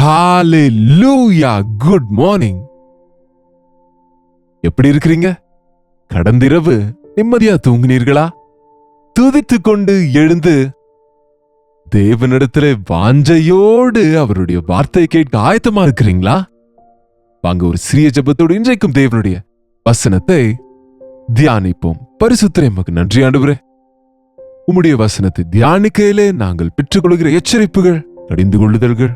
ஹalleluya. Good morning. எப்படி இருக்கிறீங்க? கடந்த இரவு நிம்மதியா தூங்கினீர்களா? துதித்துக் கொண்டு எழுந்து தேவனிடத்திலே வாஞ்சையோடு அவருடைய வார்த்தையை கேட்க ஆயத்தமா இருக்கிறீங்களா? வாங்க ஒரு சிறிய ஜெபத்தோடு இன்றைக்கும் தேவனுடைய வசனத்தை தியானிப்போம். பரிசுத்தரே உமக்கு நன்றி ஆண்டவரே. உம்முடைய வசனத்தை தியானிக்கையிலே நாங்கள் பெற்றுக்கொள்கிற எச்சரிப்புகள், அறிந்து கொள்ளுதல்கள்,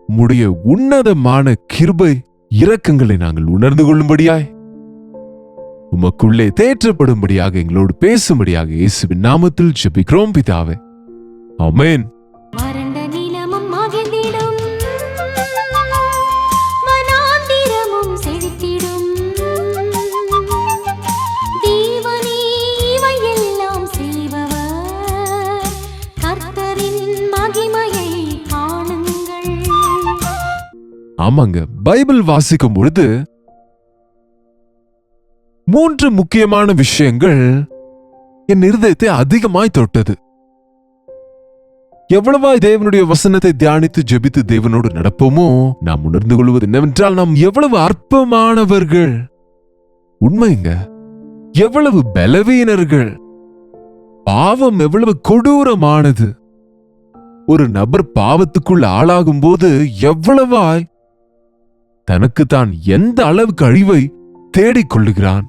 உம்முடைய உன்னதமான கிருபை இரக்கங்களை நாங்கள் உணர்ந்து கொள்ளும்படியாய், உமக்குள்ளே தேற்றப்படும்படியாக, எங்களோடு பேசும்படியாக இயேசுவின் நாமத்தில் ஜெபிக்கிறோம் பிதாவே. ஆமென். ஆமாங்க, பைபிள் வாசிக்கும் பொழுது 3 முக்கியமான விஷயங்கள் என் இருதயத்தை அதிகமாய் தொட்டது. எவ்வளவாய் தேவனுடைய வசனத்தை தியானித்து ஜெபித்து தேவனோடு நடப்போமோ நாம் உணர்ந்து கொள்வது என்னவென்றால், நாம் எவ்வளவு அற்பமானவர்கள். உண்மைங்க, எவ்வளவு பலவீனர்கள். பாவம் எவ்வளவு கொடூரமானது. ஒரு நபர் பாவத்துக்குள் ஆளாகும் போது எவ்வளவாய் தனக்கு தான் எந்த அளவுக்கு அழிவை தேடிக்கொள்ளுகிறான்.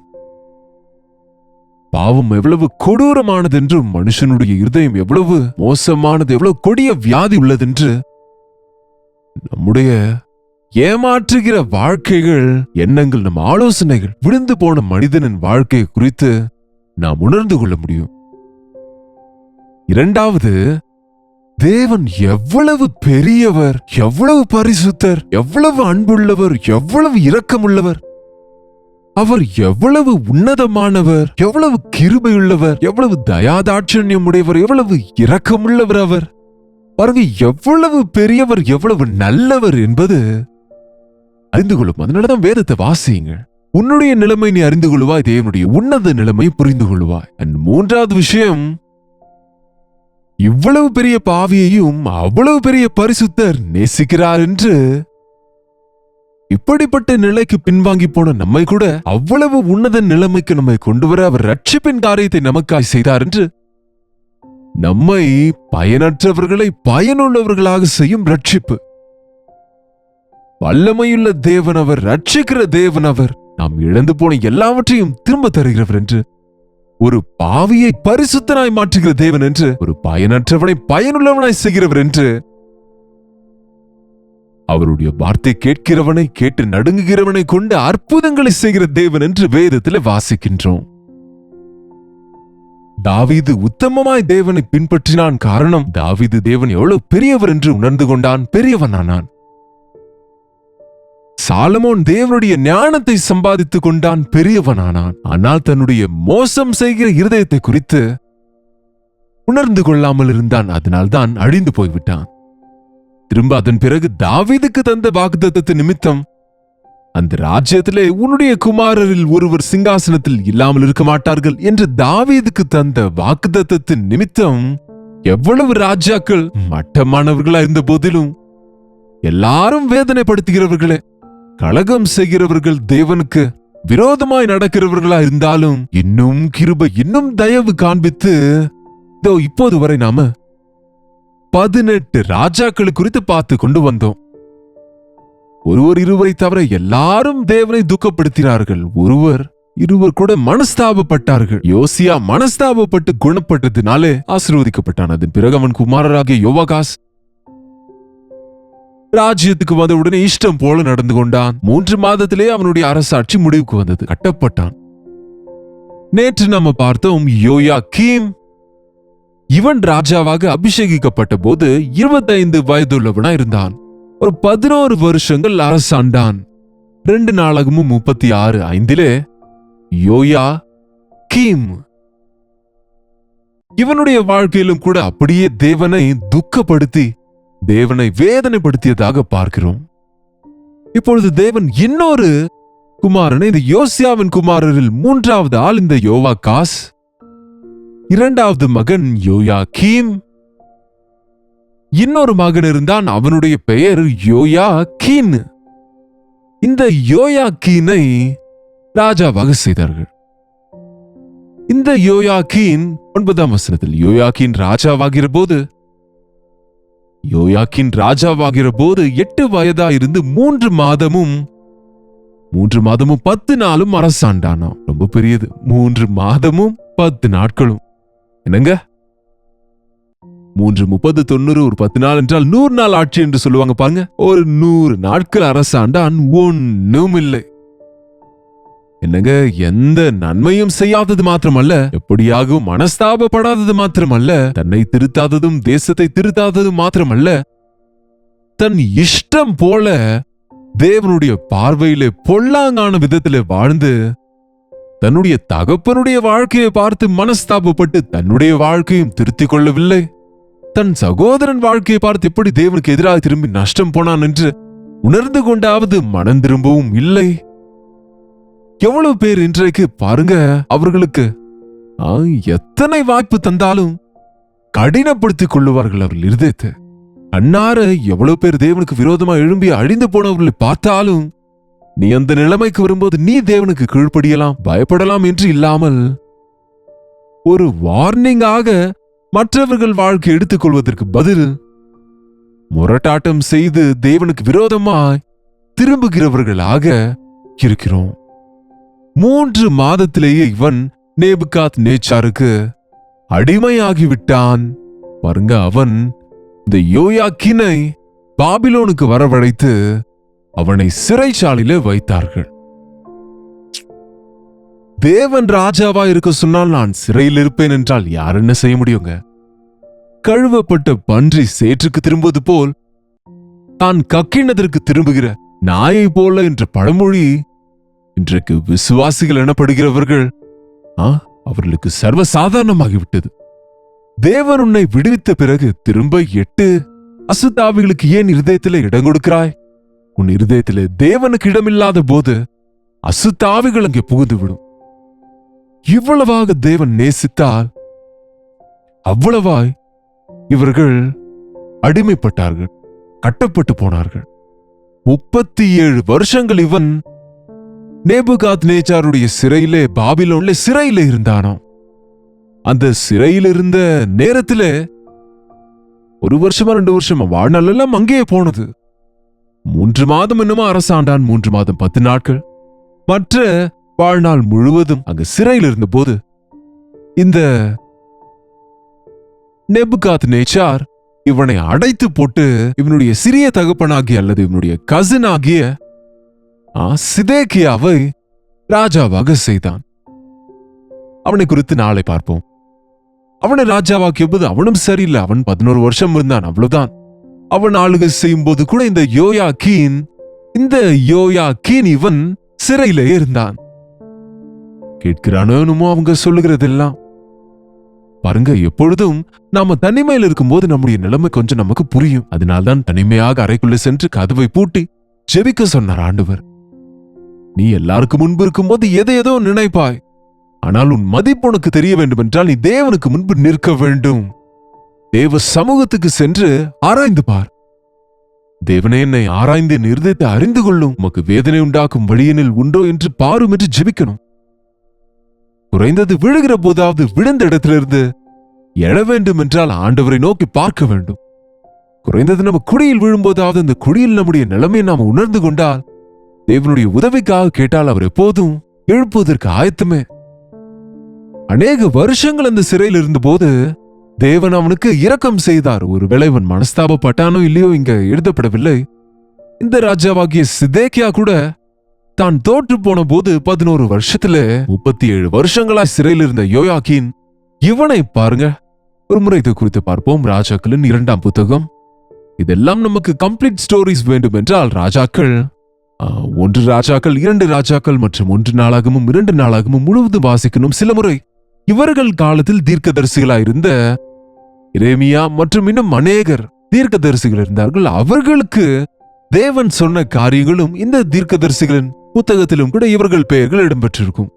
பாவம் எவ்வளவு கொடூரமானது என்றும், மனுஷனுடைய இருதயம் எவ்வளவு மோசமானது, எவ்வளவு கொடிய வியாதி உள்ளதென்று, நம்முடைய ஏமாற்றுகிற வாழ்க்கைகள், எண்ணங்கள், நம் ஆலோசனைகள், விழுந்து போன மனிதனின் வாழ்க்கை குறித்து நாம் உணர்ந்து கொள்ள முடியும். இரண்டாவது, தேவன் எவ்வளவு பெரியவர், எவ்வளவு பரிசுத்தர், எவ்வளவு அன்புள்ளவர், எவ்வளவு இரக்கமுள்ளவர், அவர் எவ்வளவு உன்னதமானவர், எவ்வளவு கிருபையுள்ளவர், எவ்வளவு தயாதாட்சண்யம் உடையவர், எவ்வளவு இரக்கமுள்ளவர். அவர் பாருங்க, எவ்வளவு பெரியவர், எவ்வளவு நல்லவர் என்பது அறிந்து கொள்ளும். அதனாலதான் வேதத்தை வாசியுங்க. உன்னுடைய நிலைமை நீ அறிந்து கொள்வாய், தேவனுடைய உன்னத நிலைமை புரிந்து கொள்வாய். மூன்றாவது விஷயம், இவ்வளவு பெரிய பாவியையும் அவ்வளவு பெரிய பரிசுத்தர் நேசிக்கிறார் என்று, இப்படிப்பட்ட நிலைக்கு பின்வாங்கி போன நம்மை கூட அவ்வளவு உன்னத நிலைமைக்கு நம்மை கொண்டு வர அவர் ரட்சிப்பின் காரியத்தை நமக்காய் செய்தார் என்று, நம்மை பயனற்றவர்களை பயனுள்ளவர்களாக செய்யும் ரட்சிப்பு. வல்லமையுள்ள தேவன் அவர், ரட்சிக்கிற தேவன் அவர், நாம் இழந்து போன எல்லாவற்றையும் திரும்ப தருகிறவர் என்று, ஒரு பாவியை பரிசுத்தனாய் மாற்றுகிற தேவன் என்று, ஒரு பயனற்றவனை பயனுள்ளவனாய் செய்கிறவர் என்று, அவருடைய வார்த்தை கேட்கிறவனை, கேட்டு நடுங்குகிறவனை கொண்டு அற்புதங்களை செய்கிற தேவன் என்று வேதத்தில் வாசிக்கின்றோம். தாவீது உத்தமமாய் தேவனை பின்பற்றினான். காரணம், தாவீது தேவன் எவ்வளவு பெரியவர் என்று உணர்ந்து கொண்டான், பெரியவனானான். சாலமோன் தேவனுடைய ஞானத்தை சம்பாதித்துக் கொண்டான், பெரியவனானான். ஆனால் தன்னுடைய மோசம் செய்கிற இருதயத்தை குறித்து உணர்ந்து கொள்ளாமல் இருந்தான். அதனால்தான் அழிந்து போய்விட்டான். திரும்ப அதன் பிறகு தாவீதுக்கு தந்த வாக்குத்தத்தத்து நிமித்தம், அந்த ராஜ்யத்திலே உன்னுடைய குமாரரில் ஒருவர் சிங்காசனத்தில் இல்லாமல் இருக்க மாட்டார்கள் என்று தாவீதுக்கு தந்த வாக்குத்தத்தத்தின் நிமித்தம் எவ்வளவு ராஜாக்கள் மட்டமானவர்களா இருந்த போதிலும், எல்லாரும் வேதனைப்படுத்துகிறவர்களே, கலகம் செய்கிறவர்கள், தேவனுக்கு விரோதமாய் நடக்கிறவர்களா இருந்தாலும் இன்னும் கிருபை, இன்னும் தயவு காண்பித்து இப்போது வரை நாம 18 ராஜாக்கள் குறித்து பார்த்து கொண்டு வந்தோம். ஒருவர் இருவரை தவிர எல்லாரும் தேவனை துக்கப்படுத்தினார்கள். இருவர் கூட மனஸ்தாபப்பட்டார்கள். யோசியா மனஸ்தாபப்பட்டு குணப்பட்டதினாலே ஆசீர்வதிக்கப்பட்டான். அதன் பிறகு அவன் குமாரராகிய யோவாகாஸ் ராஜ்யத்துக்கு வந்தவுடனே இஷ்டம் போல நடந்து கொண்டான். 3 மாதத்திலே அவனுடைய அரசாட்சி முடிவுக்கு வந்தது, கட்டப்பட்டான். நேற்று நம்ம பார்த்தோம் யோயாக்கீம். இவன் ராஜாவாக அபிஷேகிக்கப்பட்ட போது 25 வயதுள்ளவனா இருந்தான். ஒரு 11 வருஷங்கள் அரசாண்டான். 2 நாளாகமும் 36:5 யோயாக்கீம். இவனுடைய வாழ்க்கையிலும் கூட அப்படியே தேவனை துக்கப்படுத்தி, தேவனை வேதனைப்படுத்தியதாக பார்க்கிறோம். இப்பொழுது தேவன் இன்னொரு குமாரனை, இந்த யோசியாவின் குமாரரில் 3வது ஆள் இந்த யோவாகாஸ், 2வது மகன் யோயாக்கீம். இன்னொரு மகன் இருந்தான். அவனுடைய பெயர் யோயாக்கீன். இந்த யோயாக்கீனை ராஜாவாக செய்தார்கள். இந்த யோயாக்கீன் 9ஆம் வசனத்தில் யோயாக்கீன் ராஜாவாகிற போது 8 வயதாயிருந்து 3 மாதமும் 10 நாளும் அரசாண்டானாம். ரொம்ப பெரியது. 3 மாதமும் 10 நாட்களும். என்னங்க 3 30 90 ஒரு 10 நாள் என்றால் 100 நாள் ஆட்சி என்று சொல்லுவாங்க பாருங்க. ஒரு 100 நாட்கள் அரசாண்டான். ஒன்னும் இல்லை. என்னங்க, எந்த நன்மையும் செய்யாதது மாத்திரமல்ல, எப்படியாகவும் மனஸ்தாபப்படாதது மாத்திரமல்ல, தன்னை திருத்தாததும் தேசத்தை திருத்தாததும் மாத்திரமல்ல, தன் இஷ்டம் போல தேவனுடைய பார்வையிலே பொல்லாங்கான விதத்திலே வாழ்ந்து தன்னுடைய தகப்பனுடைய வாழ்க்கையை பார்த்து மனஸ்தாபப்பட்டு தன்னுடைய வாழ்க்கையும் திருத்திக் கொள்ளவில்லை. தன் சகோதரன் வாழ்க்கையை பார்த்து எப்படி தேவனுக்கு எதிராக திரும்பி நஷ்டம் போனான் என்று உணர்ந்து கொண்டாவது மனம் திரும்பவும் இல்லை. எவ்வளவு பேர் இன்றைக்கு பாருங்க, அவர்களுக்கு எத்தனை வாய்ப்பு தந்தாலும் கடினப்படுத்திக் கொள்ளுவார்கள் அவர்கள் இருதயத்தை. அன்னார எவ்வளவு பேர் தேவனுக்கு விரோதமா எழும்பி அழிந்து போனவர்களை பார்த்தாலும், நீ அந்த நிலைமைக்கு வரும்போது நீ தேவனுக்கு கீழ்ப்படியலாம், பயப்படலாம் என்று இல்லாமல் ஒரு வார்னிங்காக மற்றவர்கள் வாழ்க்கை எடுத்துக் கொள்வதற்கு பதில் முரட்டாட்டம் செய்து தேவனுக்கு விரோதமாய் திரும்புகிறவர்களாக இருக்கிறோம். 3 மாதத்திலேயே இவன் நேபுகாத் நேச்சாருக்கு அடிமையாகிவிட்டான். பாருங்க, அவன் இந்த யோயாக்கீனை பாபிலோனுக்கு வரவழைத்து அவனை சிறைச்சாலையிலே வைத்தார்கள். தேவன் ராஜாவா இருக்க சொன்னால் நான் சிறையில் இருப்பேன் என்றால் யார் என்ன செய்ய முடியுங்க? கழுவப்பட்ட பன்றி சேற்றுக்கு திரும்புவது போல் தான் கக்கினதற்கு திரும்புகிற நாயை போல என்ற பழமொழி இன்றைக்கு விசுவாசிகள் எனப்படுகிறவர்கள் அவர்களுக்கு சர்வசாதாரணமாகிவிட்டது. தேவன் உன்னை விடுவித்த பிறகு திரும்ப 8 அசுத்தாவிகளுக்கு ஏன் இருதயத்திலே இடம் கொடுக்கிறாய்? உன் இருதயத்திலே தேவனுக்கு இடமில்லாத போது அசுத்தாவிகள் அங்கே புகுந்துவிடும். இவ்வளவாக தேவன் நேசித்தால் அவ்வளவாய் இவர்கள் அடிமைப்பட்டார்கள், கட்டப்பட்டு போனார்கள். 37 வருஷங்கள் இவன் நேபுகாத் நேச்சாருடைய சிறையிலே, பாபிலோன்ல சிறையிலே இருந்தானாம். அந்த சிறையில் இருந்த நேரத்திலே 1 வருஷமா 2 வருஷமா வாழ்நாள் எல்லாம் அங்கேயே போனது. 3 மாதம் என்னமோ அரசாண்டான். 3 மாதம் 10 நாட்கள். மற்ற வாழ்நாள் முழுவதும் அங்கு சிறையில் இருந்த போது இந்த நேபுகாத் நேச்சார் இவனை அடைத்து போட்டு இவனுடைய சிறிய தகப்பனாகிய அல்லது இவனுடைய கசின் ஆகிய சிதேக்கியாவை ராஜாவாக செய்தான். அவனை குறித்து நாளை பார்ப்போம். அவனை ராஜாவாக்கிய போது அவனும் சரியில்லை. அவன் 11 வருஷம் இருந்தான், அவ்வளவுதான். அவன் ஆளுகை செய்யும் போது கூட இந்த யோயாக்கீன் இவன் சிறையிலே இருந்தான். கேட்கிறானோ அவங்க சொல்லுகிறதெல்லாம் பாருங்க. எப்பொழுதும் நாம தனிமையில் இருக்கும்போது நம்முடைய நிலைமை கொஞ்சம் நமக்கு புரியும். அதனால்தான் தனிமையாக அறைக்குள்ள சென்று கதவை பூட்டி ஜெபிக்க சொன்னார் ஆண்டவர். நீ எல்லாருக்கும் முன்பு இருக்கும்போது எதையேதோ நினைப்பாய். ஆனால் உன் மதிப்பு உனக்கு தெரிய வேண்டும் என்றால் நீ தேவனுக்கு முன்பு நிற்க வேண்டும். தேவ சமூகத்துக்கு சென்று ஆராய்ந்து பார். தேவனே, என்னை ஆராய்ந்து என் இருதயத்தை அறிந்து கொள்ளும். உமக்கு வேதனை உண்டாக்கும் வழியினில் உண்டோ என்று பாரும் என்று ஜெபிக்கணும். குறைந்தது விழுகிற போதாவது விழுந்த இடத்திலிருந்து எழ வேண்டும் என்றால் ஆண்டவரை நோக்கி பார்க்க வேண்டும். குறைந்தது நம்ம குழியில் விழும்போதாவது அந்த குழியில் நம்முடைய நிலைமையை நாம் உணர்ந்து கொண்டால், தேவனுடைய உதவிக்காக கேட்டால் அவர் எப்போதும் எழுப்புவதற்கு ஆயத்தமே. அநேக வருஷங்கள் அந்த சிறையில் இருந்தபோது தேவன் அவனுக்கு இரக்கம் செய்தார். ஒருவேளை இவன் மனஸ்தாபப்பட்டானோ இல்லையோ இங்க எழுதப்படவில்லை. இந்த ராஜாவாகிய சிதேக்கியா கூட தான் தோற்று போன போது 11 வருஷத்துல 37 வருஷங்களாய் சிறையில் இருந்த யோயாக்கீன் இவனை பாருங்க. ஒரு முறை இது குறித்து பார்ப்போம். ராஜாக்களின் 2ஆம் புத்தகம். இதெல்லாம் நமக்கு கம்ப்ளீட் ஸ்டோரிஸ் வேண்டும் என்றால் ராஜாக்கள் 1 ராஜாக்கள் 2 ராஜாக்கள் மற்றும் 1 நாளாகமும் 2 நாளாகமும் முழுவதும் வாசிக்கணும். சில முறை இவர்கள் காலத்தில் தீர்க்கதரிசிகளாயிருந்த எரேமியா மற்றும் இன்னும் அநேகர் தீர்க்கதரிசிகள் இருந்தார்கள். அவர்களுக்கு தேவன் சொன்ன காரியங்களும் இந்த தீர்க்கதரிசிகளின் புத்தகத்திலும் கூட இவர்கள் பெயர்கள் இடம்பெற்றிருக்கும்.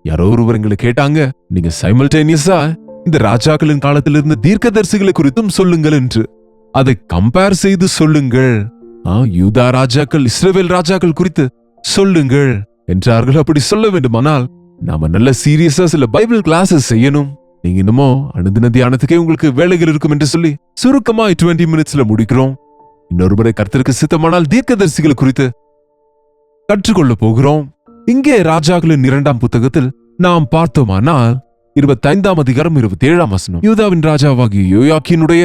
யாரோ ஒருவர் எங்களை கேட்டாங்க, நீங்க சைமல்டேனியஸா இந்த ராஜாக்களின் காலத்தில் இருந்த தீர்க்கதரிசிகளை குறித்தும் சொல்லுங்கள் என்று. அதை கம்பேர் செய்து சொல்லுங்கள். யூதா ராஜாக்கள் இஸ்ரவேல் ராஜாக்கள் குறித்து சொல்லுங்கள் என்றார்கள். அப்படி சொல்ல வேண்டுமானால் நாம நல்ல சீரியஸா சில பைபிள் கிளாஸஸ் செய்யணும். நீங்க இன்னமோ அனுதின தியானத்துக்கே உங்களுக்கு வேலைகள் இருக்கும் என்று சொல்லி சுருக்கமா 20 மினிட்ஸ்ல முடிக்கிறோம். இன்னொரு முறை கர்த்தருக்கு சித்தமானால் தீர்க்கதரிசிகள் குறித்து கற்றுக்கொள்ள போகிறோம். இங்கே ராஜாக்களின் 2ஆம் புத்தகத்தில் நாம் பார்த்தோமானால் 25ஆம் அதிகாரம் 27ஆம் வசனம், யூதாவின் ராஜாவாகிய யோயாக்கீனுடைய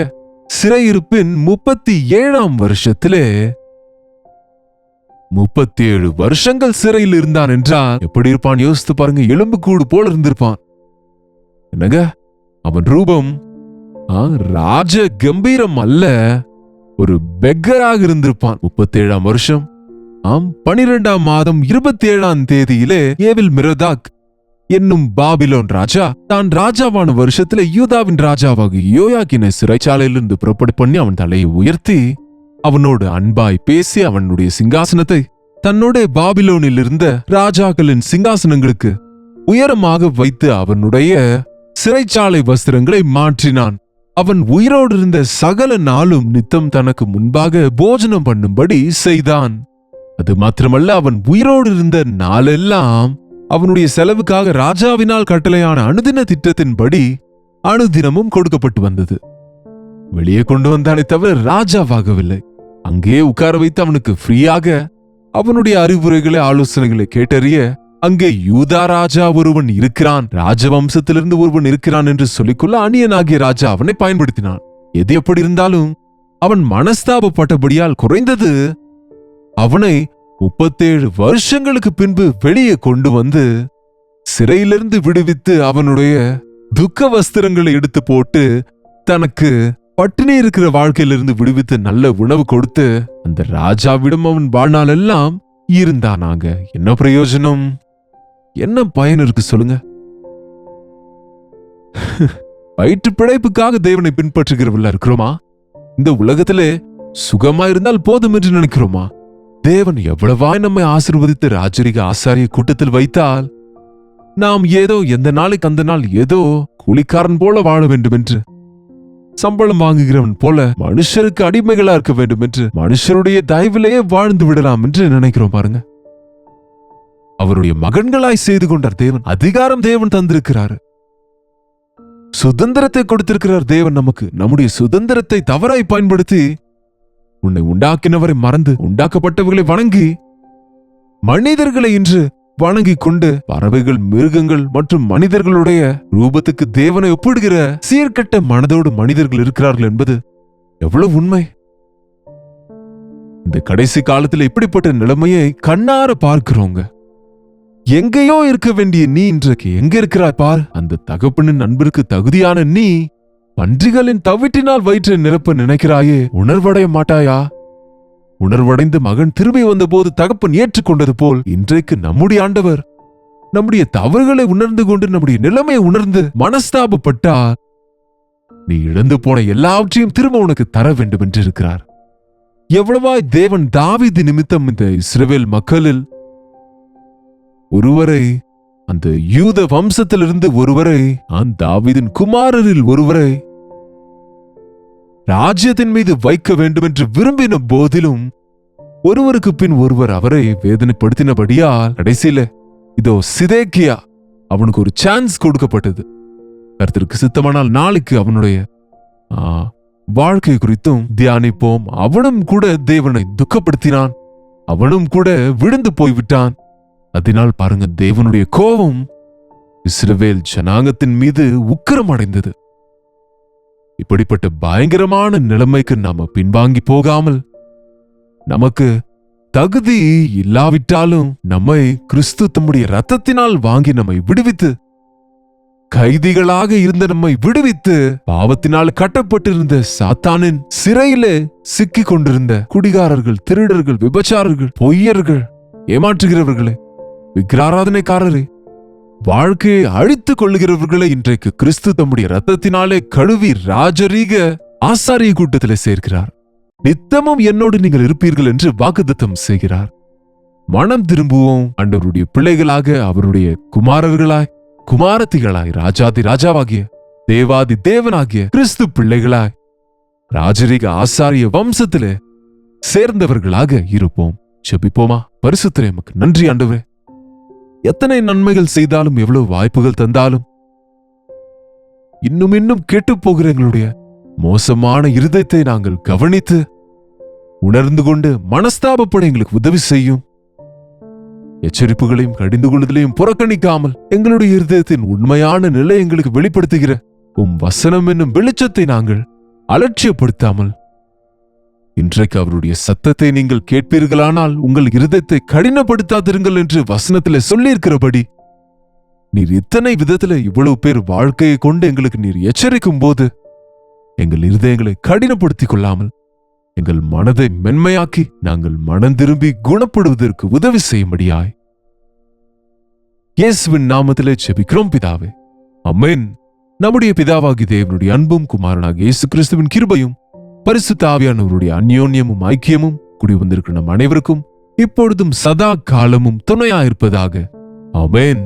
சிறையிருப்பின் 37ஆம் வருஷத்திலே 37 வருஷங்கள் சிறையில் இருந்தான் என்றால் எப்படி இருப்பான் யோசித்து பாருங்க. எலும்பு கூடு போல இருந்திருப்பான். என்னங்க, அவன் ரூபம் ராஜ கம்பீரம் அல்ல, ஒரு பெக்கராக இருந்திருப்பான். 37ஆம் வருஷம் 12ஆம் மாதம் 27ஆம் தேதியிலே ஏவில் மிரதாக் என்னும் பாபிலோன் ராஜா தான் ராஜாவான வருஷத்துல யூதாவின் ராஜாவாக யோயாக்கீனை சிறைச்சாலையிலிருந்து புறப்பட பண்ணி அவன் தலையை உயர்த்தி அவனோடு அன்பாய் பேசி அவனுடைய சிங்காசனத்தை தன்னோட பாபிலோனில் இருந்த ராஜாக்களின் சிங்காசனங்களுக்கு உயரமாக வைத்து அவனுடைய சிறைச்சாலை வஸ்திரங்களை மாற்றினான். அவன் உயிரோடு இருந்த சகல நாளும் நித்தம் தனக்கு முன்பாக போஜனம் பண்ணும்படி செய்தான். அது மாத்திரமல்ல, அவன் உயிரோடு இருந்த நாளெல்லாம் அவனுடைய செலவுக்காக ராஜாவினால் கட்டளையான அனுதின திட்டத்தின்படி அனுதினமும் கொடுக்கப்பட்டு வந்தது. வெளியே கொண்டு வந்தானே தவிர ராஜாவாகவில்லை. அங்கே உட்கார வைத்து அவனுக்கு ஃப்ரீயாக அவனுடைய அறிவுரைகளை ஆலோசனைகளை கேட்டறிய அங்கே யூதா ராஜா ஒருவன் இருக்கிறான், ராஜவம்சத்திலிருந்து ஒருவன் இருக்கிறான் என்று சொல்லிக்கொள்ள அந்நியனாகிய ராஜா அவனை பயன்படுத்தினான். எது எப்படி இருந்தாலும் அவன் மனஸ்தாபப்பட்டபடியால் குறைந்தது அவனை 37 வருஷங்களுக்கு பின்பு வெளியே கொண்டு வந்து சிறையிலிருந்து விடுவித்து அவனுடைய துக்க வஸ்திரங்களை எடுத்து போட்டு தனக்கு பட்டினி இருக்கிற வாழ்க்கையிலிருந்து விடுவித்து நல்ல உணவு கொடுத்து அந்த ராஜாவிடம் அவன் வாழ்நாள் எல்லாம் இருந்தானாங்க. என்ன பிரயோஜனம், என்ன பயன் இருக்கு சொல்லுங்க? வயிற்று பிழைப்புக்காக தேவனை பின்பற்றுகிறவர்களா இருக்கிறோமா? இந்த உலகத்திலே சுகமா இருந்தால் போதும் என்று நினைக்கிறோமா? தேவன் எவ்வளவாய் நம்மை ஆசீர்வதித்து ராஜரிக ஆசாரிய கூட்டத்தில் வைத்தால் நாம் ஏதோ எந்த நாளைக்கு அந்த நாள் ஏதோ கூலிக்காரன் போல வாழ வேண்டும் என்று, சம்பளம் வாங்குகிறவன் போல மனுஷருக்கு அடிமைகளா இருக்க வேண்டும் என்று, மனுஷருடைய தயவிலேயே வாழ்ந்து விடலாம் என்று நினைக்கிறோம் பாருங்க. அவருடைய மகன்களாய் செய்து கொண்டார் தேவன். அதிகாரம் தேவன் தந்திருக்கிறார். சுதந்திரத்தை கொடுத்திருக்கிறார் தேவன் நமக்கு. நம்முடைய சுதந்திரத்தை தவறாய் பயன்படுத்தி உன்னை உண்டாக்கினவரை மறந்து உண்டாக்கப்பட்டவர்களை வணங்கி மனிதர்களை இன்று வணங்கிக் கொண்டு பறவைகள், மிருகங்கள் மற்றும் மனிதர்களுடைய ரூபத்துக்கு தேவனை ஒப்பிடுகிற சீர்கட்ட மனதோடு மனிதர்கள் இருக்கிறார்கள் என்பது எவ்வளவு உண்மை. இந்த கடைசி காலத்தில் இப்படிப்பட்ட நிலைமையை கண்ணார பார்க்கிறோங்க. எங்கேயோ இருக்க வேண்டிய நீ இன்றைக்கு எங்க இருக்கிறாய் பார். அந்த தகப்பனின் அன்பிற்கு தகுதியான நீ பன்றிகளின் தவிட்டினால் வயிற்றை நிரப்ப நினைக்கிறாயே, உணர்வடைய மாட்டாயா? உணர்வடைந்த மகன் திரும்பி வந்த போது தகப்பன் ஏற்றுக்கொண்டது போல் இன்றைக்கு நம்முடைய ஆண்டவர் நம்முடைய தவறுகளை உணர்ந்து கொண்டு நம்முடைய நிலைமையை உணர்ந்து மனஸ்தாபப்பட்டால் நீ இழந்து போன எல்லாவற்றையும் திரும்ப உனக்கு தர வேண்டும் என்று இருக்கிறார். எவ்வளவாய் தேவன் தாவீது நிமித்தம் இந்த இஸ்ரவேல் மக்களில் ஒருவரை, அந்த யூத வம்சத்திலிருந்து ஒருவரை, அந்த தாவீதின் குமாரரில் ஒருவரை ராஜ்யத்தின் மீது வைக்க வேண்டும் என்று விரும்பின போதிலும் ஒருவருக்கு பின் ஒருவர் அவரை வேதனைப்படுத்தினபடியால் கடைசியில இதோ சிதேக்கியா அவனுக்கு ஒரு சான்ஸ் கொடுக்கப்பட்டது. கர்த்தருக்கு சித்தமானால் நாளைக்கு அவனுடைய வாழ்க்கை குறித்தும் தியானிப்போம். அவனும் கூட தேவனை துக்கப்படுத்தினான், அவனும் கூட விழுந்து போய்விட்டான். அதனால் பாருங்க, தேவனுடைய கோபம் இஸ்ரவேல் ஜனாங்கத்தின் மீது உக்கிரம் அடைந்தது. இப்படிப்பட்ட பயங்கரமான நிலைமைக்கு நாம பின்வாங்கி போகாமல், நமக்கு தகுதி இல்லாவிட்டாலும் நம்மை கிறிஸ்து தம்முடைய இரத்தத்தினால் வாங்கி நம்மை விடுவித்து, கைதிகளாக இருந்த நம்மை விடுவித்து, பாவத்தினால் கட்டப்பட்டிருந்த சாத்தானின் சிறையிலே சிக்கிக் கொண்டிருந்த குடிகாரர்கள், திருடர்கள், விபச்சாரர்கள், பொய்யர்கள், ஏமாற்றுகிறவர்களே, விக்கிராராதனைக்காரரே, வாழ்க்கையை அழித்துக் கொள்ளுகிறவர்களை இன்றைக்கு கிறிஸ்து தம்முடைய இரத்தத்தினாலே கழுவி ராஜரீக ஆசாரிய கூட்டத்திலே சேர்க்கிறார். நித்தமும் என்னோடு நீங்கள் இருப்பீர்கள் என்று வாக்குத்தத்தம் செய்கிறார். மனம் திரும்புவோம். ஆண்டவருடைய பிள்ளைகளாக, அவருடைய குமாரர்களாய், குமாரத்திகளாய், ராஜாதி ராஜாவாகிய தேவாதி தேவனாகிய கிறிஸ்து பிள்ளைகளாய் ராஜரீக ஆசாரிய வம்சத்திலே சேர்ந்தவர்களாக இருப்போம். ஜெபிப்போமா? பரிசுத்தரே, எமக்கு நன்றி ஆண்டவரே. எத்தனை நன்மைகள் செய்தாலும், எவ்வளவு வாய்ப்புகள் தந்தாலும், இன்னும் கெட்டுப் போகிற எங்களுடைய மோசமான இருதயத்தை நாங்கள் கவனித்து உணர்ந்து கொண்டு மனஸ்தாபப்பட எங்களுக்கு உதவி செய்யும். எச்சரிப்புகளையும் கடிந்து கொள்ளுதலையும் புறக்கணிக்காமல் எங்களுடைய இருதயத்தின் உண்மையான நிலை எங்களுக்கு வெளிப்படுத்துகிற வசனம் என்னும் வெளிச்சத்தை நாங்கள் அலட்சியப்படுத்தாமல், இன்றைக்கு அவருடைய சத்தத்தை நீங்கள் கேட்பீர்களானால் உங்கள் இருதயத்தை கடினப்படுத்தாதிருங்கள் என்று வசனத்திலே சொல்லியிருக்கிறபடி, நீர் இத்தனை விதத்துல இவ்வளவு பேர் வாழ்க்கையை கொண்டு எங்களுக்கு நீர் எச்சரிக்கும் போது எங்கள் இருதயங்களை கடினப்படுத்திக் கொள்ளாமல் எங்கள் மனதை மென்மையாக்கி நாங்கள் மனம் திரும்பி குணப்படுவதற்கு உதவி செய்யும்படியாய் இயேசுவின் நாமத்திலே ஜெபிக்கிறோம் பிதாவே, ஆமென். நம்முடைய பிதாவாகி தேவனுடைய அன்பும் குமாரனாக இயேசு கிறிஸ்துவின் கிருபையும் பரிசுத்த ஆவியானவருடைய அந்யோன்யமும் ஐக்கியமும் குடி வந்திருக்கிற நம் அனைவருக்கும் இப்பொழுதும் சதா காலமும் துணையாயிருப்பதாக, ஆமென்.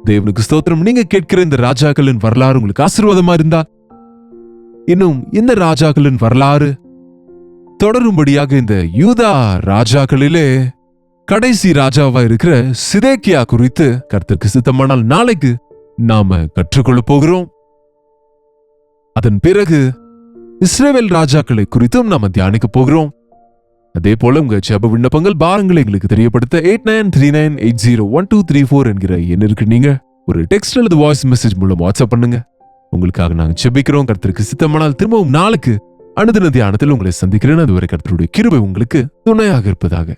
தேவனுக்கு ஸ்தோத்திரம். நீங்க கேட்கிற இந்த ராஜாக்களின் வரலாறு உங்களுக்கு ஆசீர்வாதமா இருந்தா, இன்னும் இந்த ராஜாக்களின் வரலாறு தொடரும்படியாக இந்த யூதா ராஜாக்களிலே கடைசி ராஜாவா இருக்கிற சிதேக்கியா குறித்து கர்த்தருக்கு சித்தமானால் நாளைக்கு நாம கற்றுக்கொள்ள போகிறோம். அதன் பிறகு இஸ்ரவேல் ராஜாக்களை குறித்தும் நாம தியானிக்க போகிறோம். அதே போல உங்க ஜெப விண்ணப்பங்கள் பாரங்களை எங்களுக்கு தெரியப்படுத்த 8939801234 என்கிற எண்ணிற்கு நீங்க ஒரு டெக்ஸ்ட் அல்லது வாய்ஸ் மெசேஜ் மூலம் வாட்ஸ்அப் பண்ணுங்க. உங்களுக்காக நாங்க ஜெபிக்கிறோம். கர்த்தருக்கு சித்தமானால் திரும்பவும் நாளைக்கு அனுதின தியானத்தில் உங்களை சந்திக்கிறேன். அதுவரை கர்த்தருடைய கிருபை உங்களுக்கு துணையாக இருப்பதாக.